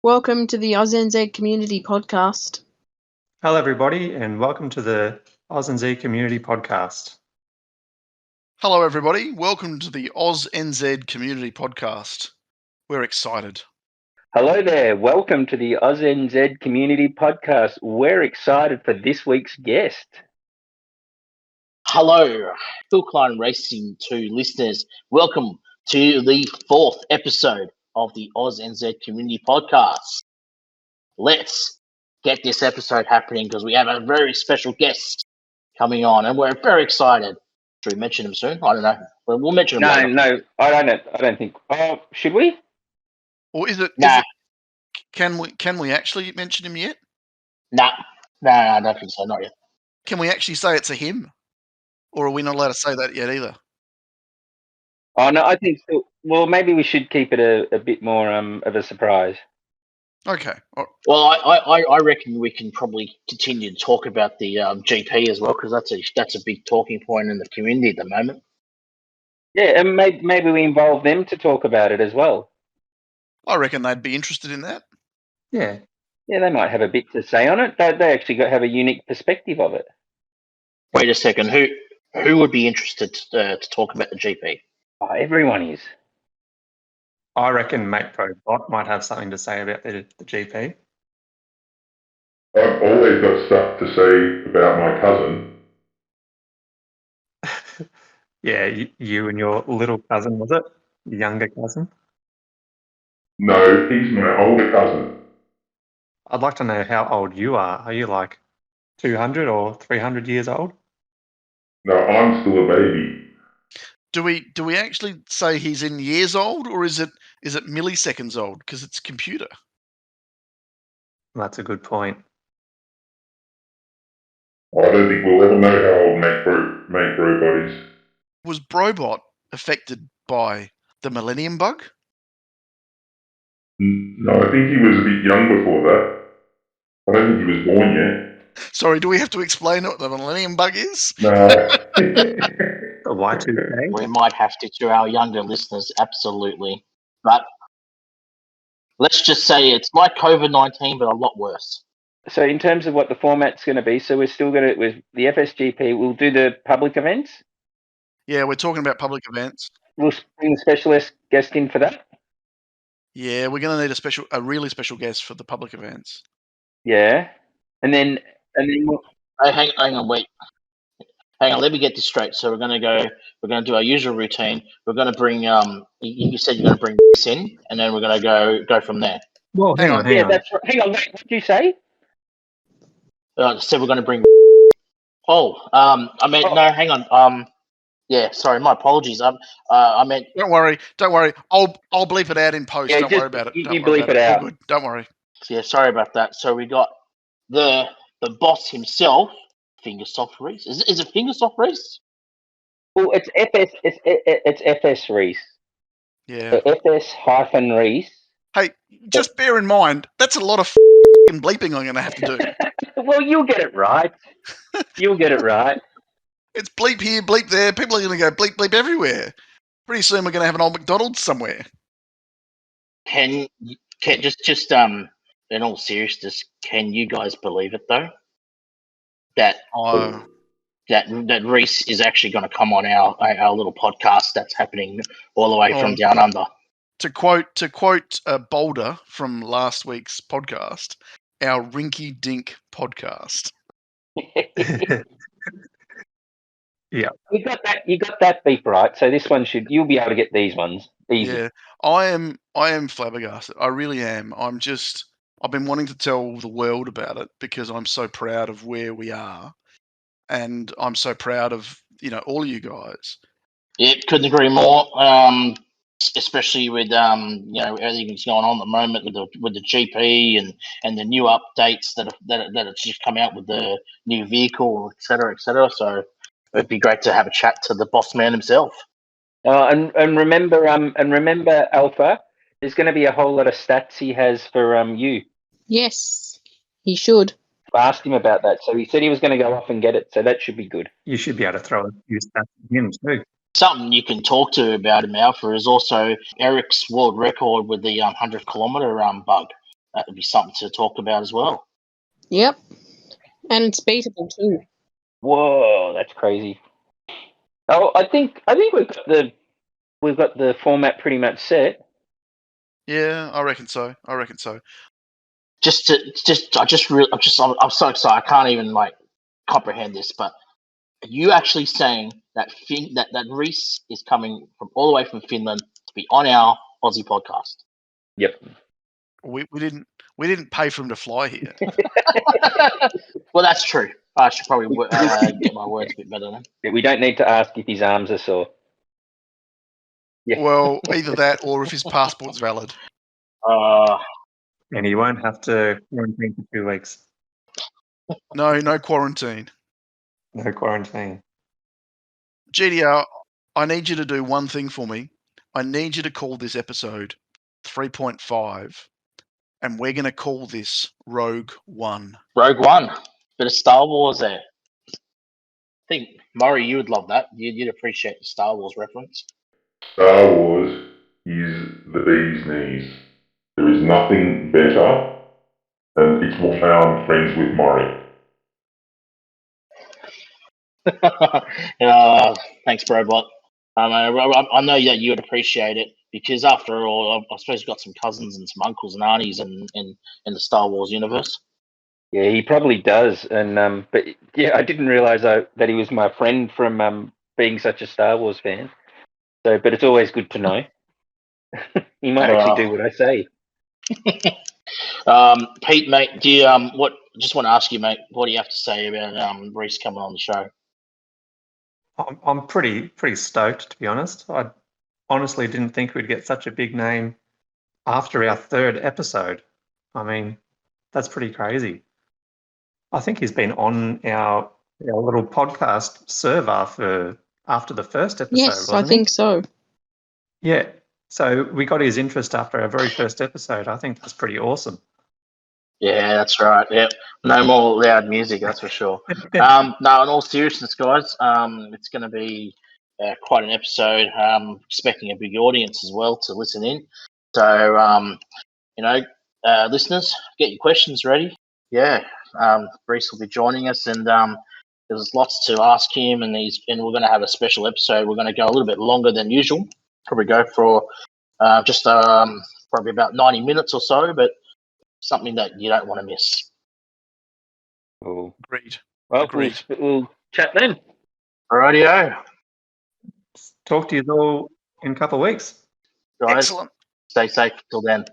Welcome to the AusNZ Community Podcast. Hello, everybody, and welcome to the AusNZ Community Podcast. Hello, everybody. Welcome to the AusNZ Community Podcast. We're excited. Hello there. Welcome to the AusNZ Community Podcast. We're excited for this week's guest. Hello, Phil Klein Racing 2 listeners. Welcome to the fourth episode of the AusNZ Community Podcast. Let's get this episode happening because we have a very special guest coming on and we're very excited. Should we mention him soon? I don't know. We'll mention him later. No, I don't think. Oh, should we? Or is it? Nah. Can we actually mention him yet? Nah, I don't think so. Not yet. Can we actually say it's a him? Or are we not allowed to say that yet either? Oh, no, I think so. Well, maybe we should keep it a bit more of a surprise. Okay. Well, I reckon we can probably continue to talk about the GP as well because that's a big talking point in the community at the moment. Yeah, and maybe we involve them to talk about it as well. I reckon they'd be interested in that. Yeah. Yeah, they might have a bit to say on it. They actually have a unique perspective of it. Wait a second. Who would be interested to talk about the GP? Oh, everyone is. I reckon Mate Pro Bot might have something to say about the GP. I've always got stuff to say about my cousin. Yeah, you and your little cousin, was it? Your younger cousin? No, he's my older cousin. I'd like to know how old you are. Are you like 200 or 300 years old? No, I'm still a baby. Do we actually say he's in years old, or is it milliseconds old because it's a computer? That's a good point. I don't think we'll ever know how old Mate Robot is. Was Brobot affected by the Millennium Bug? No, I think he was a bit young before that. I don't think he was born yet. Sorry, do we have to explain what the Millennium Bug is? No. The Y2K? We might have to our younger listeners, absolutely. But let's just say it's like COVID-19, but a lot worse. So in terms of what the format's going to be, so we're still going to, with the FSGP, we'll do the public events? Yeah, we're talking about public events. We'll bring the specialist guest in for that? Yeah, we're going to need a really special guest for the public events. Yeah. And then we'll... Hey, hang on, wait. Hang on, let me get this straight. So we're going to do our usual routine. We're going to bring, you said you're going to bring this in, and then we're going to go from there. Well, hang on. That's right. Hang on, what did you say? So we're going to bring... no, hang on. Yeah, sorry, my apologies. I meant... Don't worry. I'll bleep it out in post. Yeah, don't worry about it. You bleep it out. All good. Don't worry. Yeah, sorry about that. So we got the boss himself, Fingersoft Reese. Is it Fingersoft Reese? Well, it's FS Reese. Yeah. So FS-Reese. Hey, just bear in mind, that's a lot of bleeping I'm going to have to do. Well, you'll get it right. It's bleep here, bleep there. People are going to go bleep, bleep everywhere. Pretty soon we're going to have an old McDonald's somewhere. Can just in all seriousness, can you guys believe it though? That Reese is actually going to come on our little podcast that's happening all the way from down under. To quote Boulder from last week's podcast, our Rinky Dink podcast. Yeah. You got that beep right. So this one you'll be able to get these ones easy. Yeah. I am flabbergasted. I really am. I've been wanting to tell the world about it because I'm so proud of where we are, and I'm so proud of all of you guys. Yeah, couldn't agree more. Especially with everything that's going on at the moment with the GP and the new updates that have just come out with the new vehicle, et cetera, et cetera. So it'd be great to have a chat to the boss man himself. And remember Alpha. There's going to be a whole lot of stats he has for you. Yes, he should. I asked him about that, so he said he was going to go off and get it, so that should be good. You should be able to throw a few stats at him too. Something you can talk to about him, Alpha, is also Eric's world record with the 100-kilometer bug. that would be something to talk about as well. Yep. And it's beatable too. Whoa, that's crazy. Oh, I think we've got the format pretty much set. Yeah, I reckon so. I'm so excited. I can't even comprehend this. But are you actually saying that that Reese is coming from all the way from Finland to be on our Aussie podcast? Yep. We didn't pay for him to fly here. Well, that's true. I should probably get my words a bit better then. We don't need to ask if his arms are sore. Yeah. Well, either that or if his passport's valid. And he won't have to quarantine for 2 weeks. No quarantine. No quarantine. GDR, I need you to do one thing for me. I need you to call this episode 3.5, and we're going to call this Rouge One. Rogue One. Bit of Star Wars there. I think, Murray, you would love that. You'd appreciate the Star Wars reference. Star Wars is the bee's knees. There is nothing better, and it's why I'm friends with Mori. Thanks, Brobot. I know that you would appreciate it because, after all, I suppose you've got some cousins and some uncles and aunties in the Star Wars universe. Yeah, he probably does. And but yeah, I didn't realize that he was my friend from being such a Star Wars fan. So, but it's always good to know. He might actually do what I say. Pete, mate, do you just want to ask you, mate, what do you have to say about Reese coming on the show? I'm pretty stoked, to be honest. I honestly didn't think we'd get such a big name after our 3rd episode. I mean, that's pretty crazy. I think he's been on our little podcast server after the 1st episode, Yes, I wasn't think so. Yeah. So we got his interest after our very first episode. I think that's pretty awesome. Yeah, that's right. Yep. No more loud music, that's for sure. No, in all seriousness, guys, it's going to be quite an episode. Expecting a big audience as well to listen in. So, listeners, get your questions ready. Yeah, Reese will be joining us, and there's lots to ask him, and we're going to have a special episode. We're going to go a little bit longer than usual. Probably go for just probably about 90 minutes or so, but something that you don't want to miss. Cool. Agreed. Well, Agreed. we'll chat then. Rightio. Talk to you all in a couple of weeks. Guys, Excellent. stay safe till then.